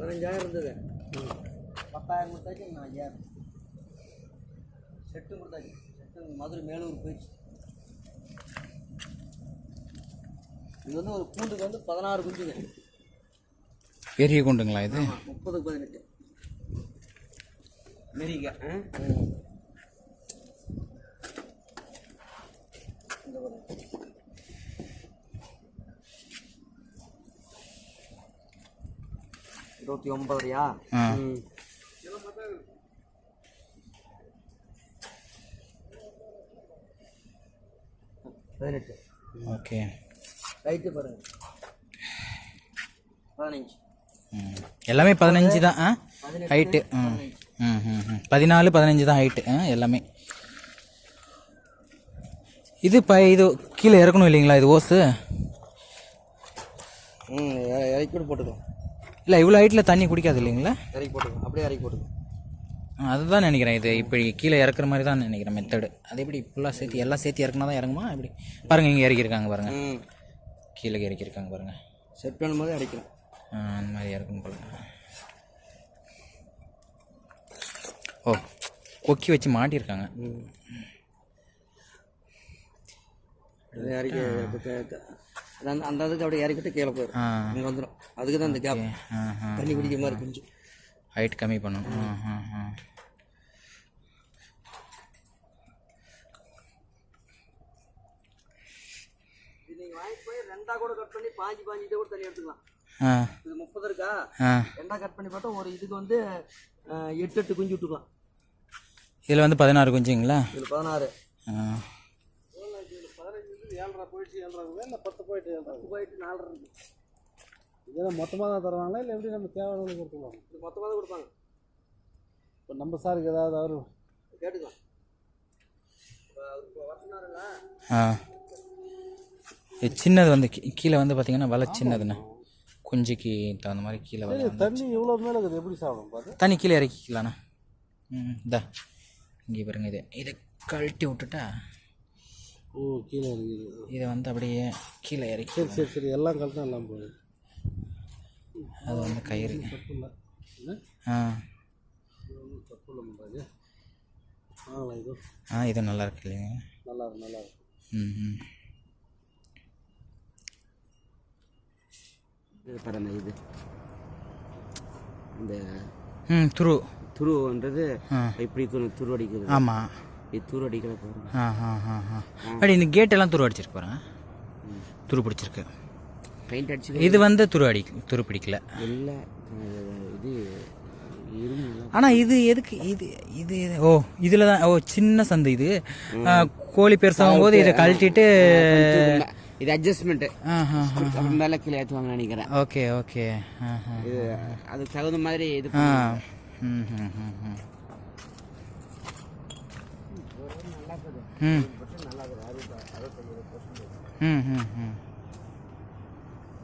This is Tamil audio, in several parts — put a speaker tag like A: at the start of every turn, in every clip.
A: 15,000 இருந்தது. 10,000 கொடுத்தாச்சு. நான் 5,000 செட்டும் கொடுத்தாச்சு. செட்டு மதுரை மேலூர் போயிடுச்சு. இது வந்து ஒரு கூண்டுக்கு வந்து 16 குஞ்சுங்க.
B: பெரிய கூண்டுங்களா இது?
A: 30-18 மெரிக்கா. இந்த 29யா? 18.
B: ஓகே.
A: ரைட்டு பாருங்க. 15.
B: எல்லாமே 15 தான் ஹைட்டு. 14-15 தான் ஹைட்டு எல்லாமே. இது இது கீழே இறக்கணும் இல்லைங்களா இது ஓஸு?
A: இறக்கி கூட போட்டுக்கலாம்.
B: இல்லை இவ்வளோ ஹைட்டில் தண்ணி குடிக்காது இல்லைங்களா?
A: இறக்கி போட்டுக்கலாம். அப்படியே இறக்கி போட்டுக்கலாம்.
B: அதுதான் நினைக்கிறேன். இது இப்படி கீழே இறக்குற மாதிரி தான் நினைக்கிறேன் மெத்தடு. அது எப்படி ஃபுல்லாக சேர்த்து எல்லாம் சேர்த்து இறக்குனா தான் இறங்குமா எப்படி? பாருங்கள் இங்கே இறக்கியிருக்காங்க பாருங்கள். கீழே இறக்கியிருக்காங்க பாருங்கள்.
A: செட் பண்ணும்போது அடிக்கலாம்.
B: அந்த மாதிரி இறக்கணும் பாருங்க. ஓ கொக்கி வச்சு மாட்டியிருக்காங்க.
A: இறக்கி அந்த அதுக்கு அப்படியே இறக்கிட்டு கீழே போயிடும். இங்கே வந்துடும். அதுக்கு தான் இந்த கேப் தண்ணி குடிக்கிற மாதிரி கொஞ்சம்
B: ஹைட் கம்மி பண்ணணும்.
A: இது நீங்கள் வாங்கிட்டு போய் 2ஆ கூட கட் பண்ணி 5 கூட தண்ணி எடுத்துக்கலாம். இது 30 இருக்கா? 2ஆ கட் பண்ணி பார்த்தா ஒரு இதுக்கு வந்து 8 குஞ்சு விட்டுக்கலாம்.
B: இதில் வந்து 16 குஞ்சுங்களா?
A: இதில் 16.
C: 7.5 போயிடுச்சு. 7.5 இல்லை 10 போயிட்டு
A: 4.5
C: இதெல்லாம் மொத்தமாக தான் தருவாங்களா இல்லை எப்படி நம்ம தேவையான கொடுத்துருவாங்க?
A: இது மொத்தமாக தான் கொடுப்பாங்க.
C: இப்போ நம்ம சாருக்கு ஏதாவது அவர்
A: கேட்டுக்கலாம். இப்போ வருஷனாருங்களா?
B: சின்னது வந்து கீழே வந்து பார்த்தீங்கன்னா வலை சின்னதுண்ணே. குஞ்சுக்கு தகுந்த மாதிரி கீழே வலை.
C: தண்ணி இவ்வளோ மேலே இருக்குது எப்படி சாப்பிடும் பார்த்து?
B: தண்ணி கீழே இறக்கிக்கலாண்ணா. இதா இங்கே பாருங்க. இதை கழட்டி விட்டுட்டா
C: கீழே
B: இதை வந்து அப்படியே கீழே இறக்கி.
C: சரி எல்லாம் கழட்டும் எல்லாம் போகுது.
B: அது வந்து கயிறு.
C: தப்பு இல்லை. தப்பு இல்லை.
B: இது நல்லா இருக்கு இல்லைங்க?
C: நல்லா இருக்கு.
A: இது பாருங்க. இது இந்த துருன்றது இப்படி துரு அடிக்கிறது.
B: ஆமாம்
A: இது துரு அடிக்கிற பாருங்க.
B: அப்படி இந்த கேட்டெல்லாம் துரு அடிச்சிருக்கு பாருங்க. துரு பிடிச்சிருக்கு.
A: பெயிண்ட் அடிச்சு.
B: இது வந்து துரு பிடிக்கல.
A: இல்லை இது
B: ஆனால் இது எதுக்கு இது இதில் தான் சின்ன சந்து. இது கோழி பெருசாகும் போது இதை கழட்டிட்டு
A: இது அட்ஜஸ்ட்மெண்ட் மேலே கீழே ஏற்றுவாங்க நினைக்கிறேன்.
B: Okay okay.
A: இது அதுக்கு தகுந்த மாதிரி இது.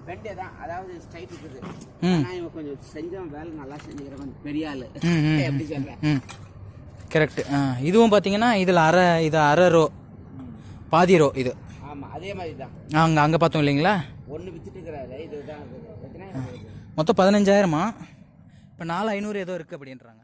A: பெண்டே தான், அதாவது ஸ்ட்ரைட் இருக்குது. ஆனால் இவன் கொஞ்சம் செஞ்சவன் வேலை நல்லா செஞ்சுக்கிறவன் பெரிய ஆள். எப்படி சொல்கிறேன்?
B: கரெக்ட். இதுவும் பார்த்தீங்கன்னா இதில் அரை ரோ பாதி ரோ இது.
A: ஆமாம் அதே மாதிரி தான்.
B: அங்கே பார்த்தோம் இல்லைங்களா?
A: ஒன்று வித்துட்டு இருக்கிறாரு. இதுதான்
B: மொத்தம் 15,000. இப்போ 4,500 ஏதோ இருக்குது அப்படின்றாங்க.